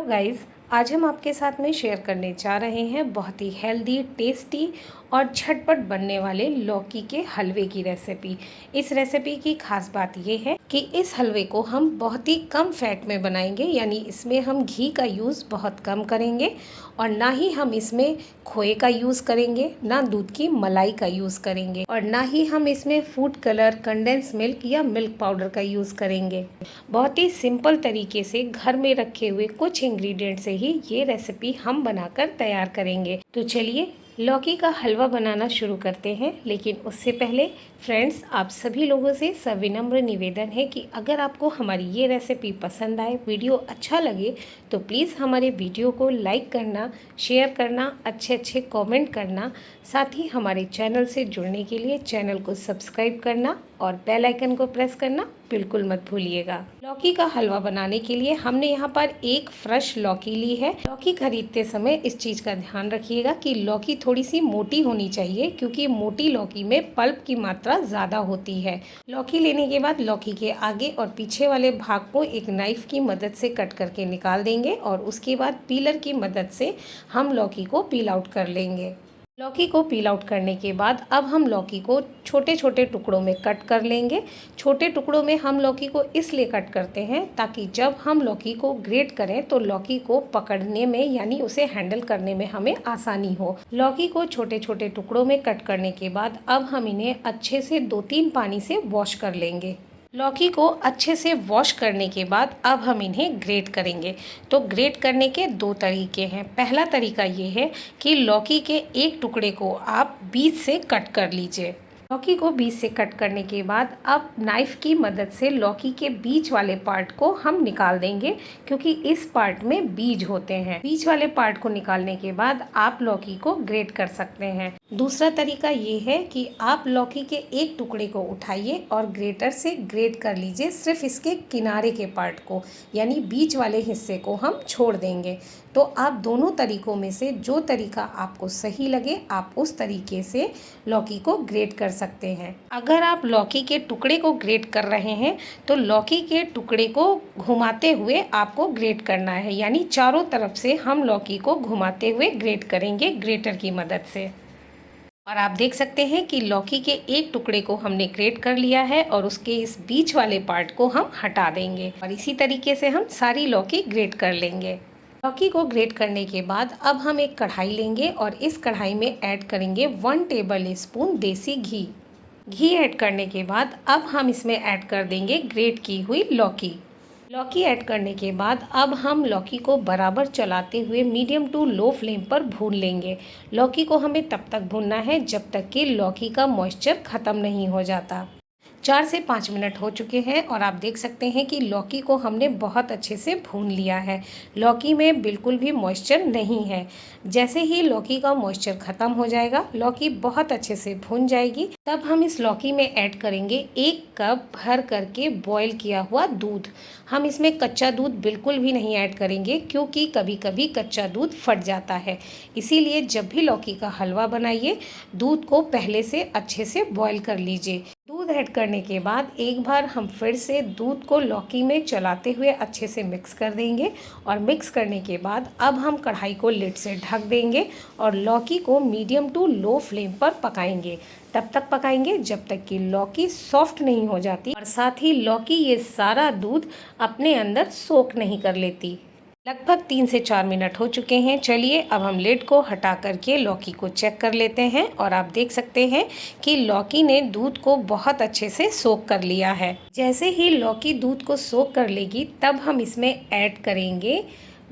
Guys, आज हम आपके साथ में शेयर करने जा रहे हैं बहुत ही हेल्दी, टेस्टी और झटपट बनने वाले लौकी के हलवे की रेसिपी। इस रेसिपी की खास बात ये है कि इस हलवे को हम बहुत ही कम फैट में बनाएंगे, यानी इसमें हम घी का यूज़ बहुत कम करेंगे और ना ही हम इसमें खोए का यूज़ करेंगे, ना दूध की मलाई का यूज़ करेंगे और ना ही हम इसमें फूड कलर, कंडेंस मिल्क या मिल्क पाउडर का यूज़ करेंगे। बहुत ही सिंपल तरीके से घर में रखे हुए कुछ इंग्रेडिएंट से ही ये रेसिपी हम बनाकर तैयार करेंगे। तो चलिए लौकी का हलवा बनाना शुरू करते हैं। लेकिन उससे पहले फ्रेंड्स, आप सभी लोगों से सविनम्र निवेदन है कि अगर आपको हमारी ये रेसिपी पसंद आए, वीडियो अच्छा लगे, तो प्लीज़ हमारे वीडियो को लाइक करना, शेयर करना, अच्छे अच्छे कमेंट करना, साथ ही हमारे चैनल से जुड़ने के लिए चैनल को सब्सक्राइब करना और बेल आइकन को प्रेस करना बिल्कुल मत भूलिएगा। लौकी का हलवा बनाने के लिए हमने यहाँ पर एक फ्रेश लौकी ली है। लौकी खरीदते समय इस चीज़ का ध्यान रखिएगा कि लौकी थोड़ी सी मोटी होनी चाहिए, क्योंकि मोटी लौकी में पल्प की मात्रा ज़्यादा होती है। लौकी लेने के बाद लौकी के आगे और पीछे वाले भाग को एक नाइफ की मदद से कट करके निकाल देंगे और उसके बाद पीलर की मदद से हम लौकी को पील आउट कर लेंगे। लौकी को पील आउट करने के बाद अब हम लौकी को छोटे छोटे टुकड़ों में कट कर लेंगे। छोटे टुकड़ों में हम लौकी को इसलिए कट करते हैं ताकि जब हम लौकी को ग्रेट करें तो लौकी को पकड़ने में, यानी उसे हैंडल करने में हमें आसानी हो। लौकी को छोटे छोटे टुकड़ों में कट करने के बाद अब हम इन्हें अच्छे से 2-3 पानी से वॉश कर लेंगे। लौकी को अच्छे से वॉश करने के बाद अब हम इन्हें ग्रेट करेंगे। तो ग्रेट करने के 2 तरीके हैं। पहला तरीका ये है कि लौकी के एक टुकड़े को आप बीच से कट कर लीजिए। लौकी को बीच से कट करने के बाद अब नाइफ़ की मदद से लौकी के बीच वाले पार्ट को हम निकाल देंगे, क्योंकि इस पार्ट में बीज होते हैं। बीच वाले पार्ट को निकालने के बाद आप लौकी को ग्रेट कर सकते हैं। दूसरा तरीका ये है कि आप लौकी के एक टुकड़े को उठाइए और ग्रेटर से ग्रेट कर लीजिए, सिर्फ इसके किनारे के पार्ट को, यानी बीच वाले हिस्से को हम छोड़ देंगे। तो आप दोनों तरीकों में से जो तरीका आपको सही लगे, आप उस तरीके से लौकी को ग्रेट कर सकते हैं। अगर आप लौकी के टुकड़े को ग्रेट कर रहे हैं तो लौकी के टुकड़े को घुमाते हुए आपको ग्रेट करना है, यानी चारों तरफ से हम लौकी को घुमाते हुए ग्रेट करेंगे ग्रेटर की मदद से। और आप देख सकते हैं कि लौकी के एक टुकड़े को हमने ग्रेट कर लिया है और उसके इस बीच वाले पार्ट को हम हटा देंगे और इसी तरीके से हम सारी लौकी ग्रेट कर लेंगे। लौकी को ग्रेट करने के बाद अब हम एक कढ़ाई लेंगे और इस कढ़ाई में ऐड करेंगे 1 टेबल स्पून देसी घी। घी ऐड करने के बाद अब हम इसमें ऐड कर देंगे ग्रेट की हुई लौकी। लौकी ऐड करने के बाद अब हम लौकी को बराबर चलाते हुए मीडियम टू लो फ्लेम पर भून लेंगे। लौकी को हमें तब तक भूनना है जब तक कि लौकी का मॉइस्चर ख़त्म नहीं हो जाता। 4 से 5 मिनट हो चुके हैं और आप देख सकते हैं कि लौकी को हमने बहुत अच्छे से भून लिया है। लौकी में बिल्कुल भी मॉइस्चर नहीं है। जैसे ही लौकी का मॉइस्चर ख़त्म हो जाएगा, लौकी बहुत अच्छे से भून जाएगी, तब हम इस लौकी में ऐड करेंगे 1 कप भर करके बॉईल किया हुआ दूध। हम इसमें कच्चा दूध बिल्कुल भी नहीं ऐड करेंगे, क्योंकि कभी कभी कच्चा दूध फट जाता है। इसीलिए जब भी लौकी का हलवा बनाइए, दूध को पहले से अच्छे से बॉईल कर लीजिए। दूध ऐड करने के बाद एक बार हम फिर से दूध को लौकी में चलाते हुए अच्छे से मिक्स कर देंगे और मिक्स करने के बाद अब हम कढ़ाई को लिड से ढक देंगे और लौकी को मीडियम टू लो फ्लेम पर पकाएंगे। तब तक पकाएंगे जब तक कि लौकी सॉफ्ट नहीं हो जाती और साथ ही लौकी ये सारा दूध अपने अंदर सोख नहीं कर लेती। लगभग 3 से 4 मिनट हो चुके हैं। चलिए अब हम लिड को हटा करके लौकी को चेक कर लेते हैं और आप देख सकते हैं कि लौकी ने दूध को बहुत अच्छे से सोख कर लिया है। जैसे ही लौकी दूध को सोख कर लेगी, तब हम इसमें ऐड करेंगे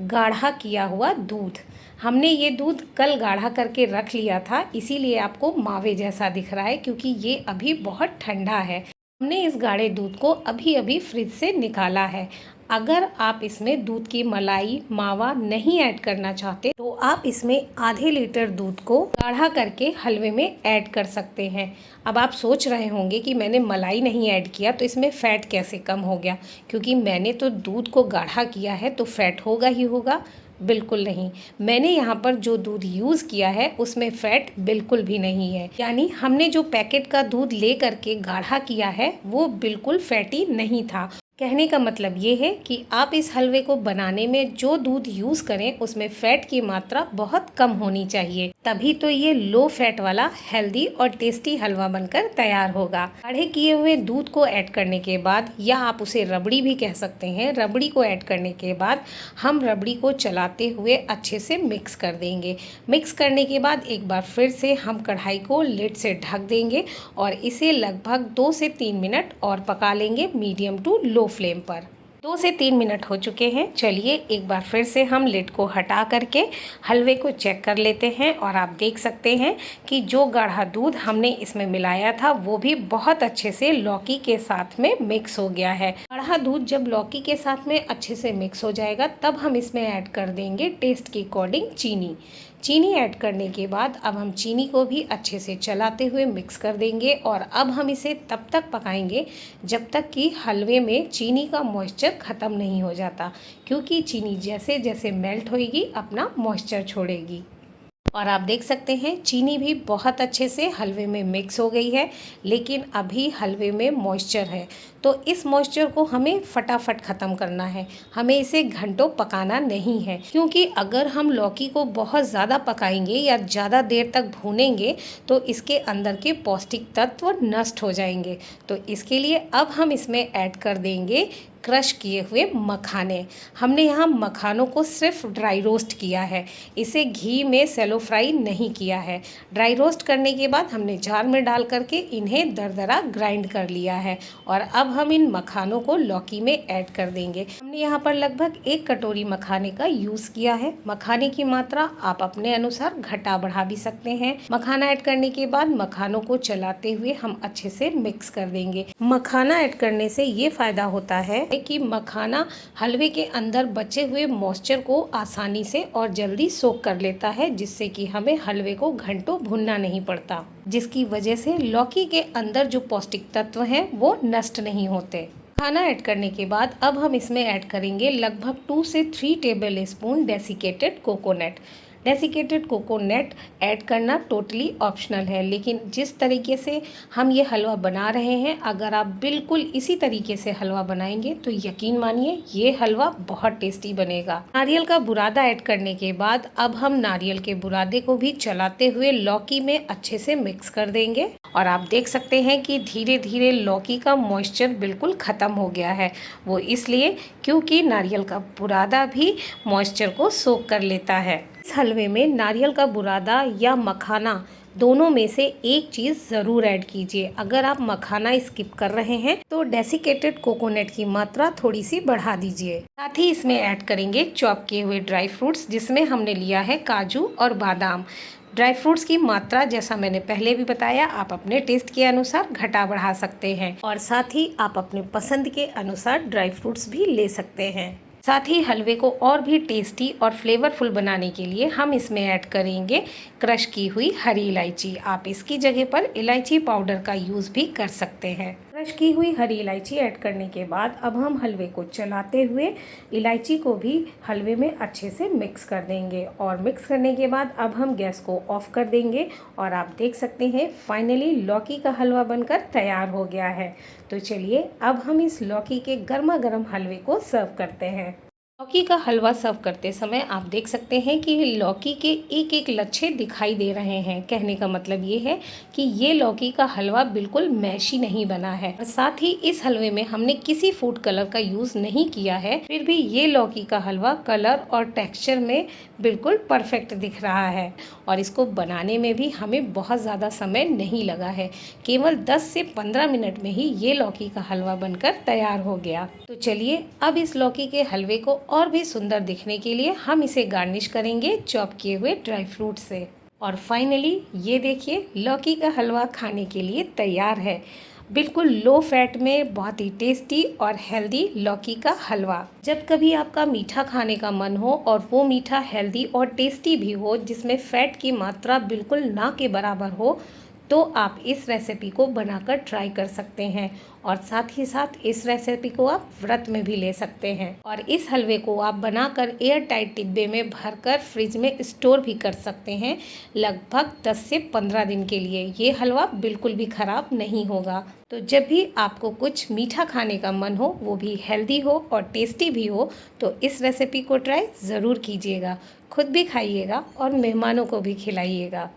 गाढ़ा किया हुआ दूध। हमने ये दूध कल गाढ़ा करके रख लिया था, इसीलिए आपको मावे जैसा दिख रहा है, क्योंकि ये अभी बहुत ठंडा है। हमने इस गाढ़े दूध को अभी अभी फ्रिज से निकाला है। अगर आप इसमें दूध की मलाई, मावा नहीं ऐड करना चाहते तो आप इसमें आधे लीटर दूध को गाढ़ा करके हलवे में ऐड कर सकते हैं। अब आप सोच रहे होंगे कि मैंने मलाई नहीं ऐड किया तो इसमें फ़ैट कैसे कम हो गया, क्योंकि मैंने तो दूध को गाढ़ा किया है तो फ़ैट होगा ही होगा। बिल्कुल नहीं, मैंने यहाँ पर जो दूध यूज़ किया है उसमें फ़ैट बिल्कुल भी नहीं है। यानी हमने जो पैकेट का दूध ले करके गाढ़ा किया है वो बिल्कुल फैटी नहीं था। कहने का मतलब ये है कि आप इस हलवे को बनाने में जो दूध यूज़ करें उसमें फ़ैट की मात्रा बहुत कम होनी चाहिए, तभी तो ये लो फैट वाला हेल्दी और टेस्टी हलवा बनकर तैयार होगा। गाढ़े किए हुए दूध को ऐड करने के बाद, या आप उसे रबड़ी भी कह सकते हैं, रबड़ी को ऐड करने के बाद हम रबड़ी को चलाते हुए अच्छे से मिक्स कर देंगे। मिक्स करने के बाद एक बार फिर से हम कढ़ाई को लिड से ढक देंगे और इसे लगभग 2 से 3 मिनट और पका लेंगे मीडियम टू लो फ्लेम पर। 2 से 3 मिनट हो चुके हैं। चलिए एक बार फिर से हम लिड को हटा करके हलवे को चेक कर लेते हैं और आप देख सकते हैं कि जो गाढ़ा दूध हमने इसमें मिलाया था वो भी बहुत अच्छे से लौकी के साथ में मिक्स हो गया है। गाढ़ा दूध जब लौकी के साथ में अच्छे से मिक्स हो जाएगा तब हम इसमें ऐड कर देंगे टेस्ट के अकॉर्डिंग चीनी। चीनी ऐड करने के बाद अब हम चीनी को भी अच्छे से चलाते हुए मिक्स कर देंगे और अब हम इसे तब तक पकाएंगे जब तक कि हलवे में चीनी का मॉइस्चर ख़त्म नहीं हो जाता, क्योंकि चीनी जैसे जैसे मेल्ट होएगी अपना मॉइस्चर छोड़ेगी। और आप देख सकते हैं चीनी भी बहुत अच्छे से हलवे में मिक्स हो गई है, लेकिन अभी हलवे में मॉइस्चर है, तो इस मॉइस्चर को हमें फटाफट ख़त्म करना है। हमें इसे घंटों पकाना नहीं है, क्योंकि अगर हम लौकी को बहुत ज़्यादा पकाएंगे या ज़्यादा देर तक भूनेंगे तो इसके अंदर के पौष्टिक तत्व नष्ट हो जाएंगे। तो इसके लिए अब हम इसमें ऐड कर देंगे क्रश किए हुए मखाने। हमने यहाँ मखानों को सिर्फ ड्राई रोस्ट किया है, इसे घी में सेलो फ्राई नहीं किया है। ड्राई रोस्ट करने के बाद हमने जार में डाल करके इन्हें दरदरा ग्राइंड कर लिया है और अब हम इन मखानों को लौकी में ऐड कर देंगे। हमने यहाँ पर लगभग 1 कटोरी मखाने का यूज़ किया है। मखाने की मात्रा आप अपने अनुसार घटा बढ़ा भी सकते हैं। मखाना ऐड करने के बाद मखानों को चलाते हुए हम अच्छे से मिक्स कर देंगे। मखाना ऐड करने से ये फ़ायदा होता है कि मखाना हलवे के अंदर बचे हुए मॉइस्चर को आसानी से और जल्दी सोख कर लेता है, जिससे कि हमें हलवे को घंटों भूनना नहीं पड़ता, जिसकी वजह से लौकी के अंदर जो पौष्टिक तत्व हैं वो नष्ट नहीं होते। खाना ऐड करने के बाद अब हम इसमें ऐड करेंगे लगभग 2 से 3 table spoon desiccated coconut. Desiccated coconut add करना टोटली ऑप्शनल है, लेकिन जिस तरीके से हम ये हलवा बना रहे हैं, अगर आप बिल्कुल इसी तरीके से हलवा बनाएंगे तो यकीन मानिए ये हलवा बहुत टेस्टी बनेगा। नारियल का बुरादा ऐड करने के बाद अब हम नारियल के बुरादे को भी चलाते हुए लौकी में अच्छे से मिक्स कर देंगे और आप देख सकते हैं कि धीरे धीरे लौकी का मॉइस्चर बिल्कुल ख़त्म हो गया है। वो इसलिए क्योंकि नारियल का बुरादा भी मॉइस्चर को सोख कर लेता है। इस हलवे में नारियल का बुरादा या मखाना दोनों में से एक चीज़ ज़रूर ऐड कीजिए। अगर आप मखाना स्किप कर रहे हैं तो डेसिकेटेड कोकोनट की मात्रा थोड़ी सी बढ़ा दीजिए। साथ ही इसमें ऐड करेंगे चॉप किए हुए ड्राई फ्रूट्स, जिसमें हमने लिया है काजू और बादाम। ड्राई फ्रूट्स की मात्रा जैसा मैंने पहले भी बताया आप अपने टेस्ट के अनुसार घटा बढ़ा सकते हैं और साथ ही आप अपने पसंद के अनुसार ड्राई फ्रूट्स भी ले सकते हैं। साथ ही हलवे को और भी टेस्टी और फ्लेवरफुल बनाने के लिए हम इसमें ऐड करेंगे क्रश की हुई हरी इलायची। आप इसकी जगह पर इलायची पाउडर का यूज़ भी कर सकते हैं। क्रश की हुई हरी इलायची ऐड करने के बाद अब हम हलवे को चलाते हुए इलायची को भी हलवे में अच्छे से मिक्स कर देंगे और मिक्स करने के बाद अब हम गैस को ऑफ कर देंगे और आप देख सकते हैं फाइनली लौकी का हलवा बनकर तैयार हो गया है। तो चलिए अब हम इस लौकी के गर्मा गर्म हलवे को सर्व करते हैं। लौकी का हलवा सर्व करते समय आप देख सकते हैं कि लौकी के एक एक लच्छे दिखाई दे रहे हैं। कहने का मतलब ये है कि ये लौकी का हलवा बिल्कुल मैशी नहीं बना है। साथ ही इस हलवे में हमने किसी फूड कलर का यूज़ नहीं किया है, फिर भी ये लौकी का हलवा कलर और टेक्सचर में बिल्कुल परफेक्ट दिख रहा है और इसको बनाने में भी हमें बहुत ज़्यादा समय नहीं लगा है। केवल 10 से 15 मिनट में ही ये लौकी का हलवा बनकर तैयार हो गया। तो चलिए अब इस लौकी के हलवे को और भी सुंदर दिखने के लिए हम इसे गार्निश करेंगे चॉप किए हुए ड्राई फ्रूट से। और फाइनली ये देखिए लौकी का हलवा खाने के लिए तैयार है। बिल्कुल लो फैट में बहुत ही टेस्टी और हेल्दी लौकी का हलवा। जब कभी आपका मीठा खाने का मन हो और वो मीठा हेल्दी और टेस्टी भी हो, जिसमें फ़ैट की मात्रा बिल्कुल ना के बराबर हो, तो आप इस रेसिपी को बनाकर ट्राई कर सकते हैं। और साथ ही साथ इस रेसिपी को आप व्रत में भी ले सकते हैं। और इस हलवे को आप बनाकर एयर टाइट डिब्बे में भरकर फ्रिज में स्टोर भी कर सकते हैं लगभग 10 से 15 दिन के लिए। ये हलवा बिल्कुल भी ख़राब नहीं होगा। तो जब भी आपको कुछ मीठा खाने का मन हो, वो भी हेल्दी हो और टेस्टी भी हो, तो इस रेसिपी को ट्राई ज़रूर कीजिएगा। खुद भी खाइएगा और मेहमानों को भी खिलाइएगा।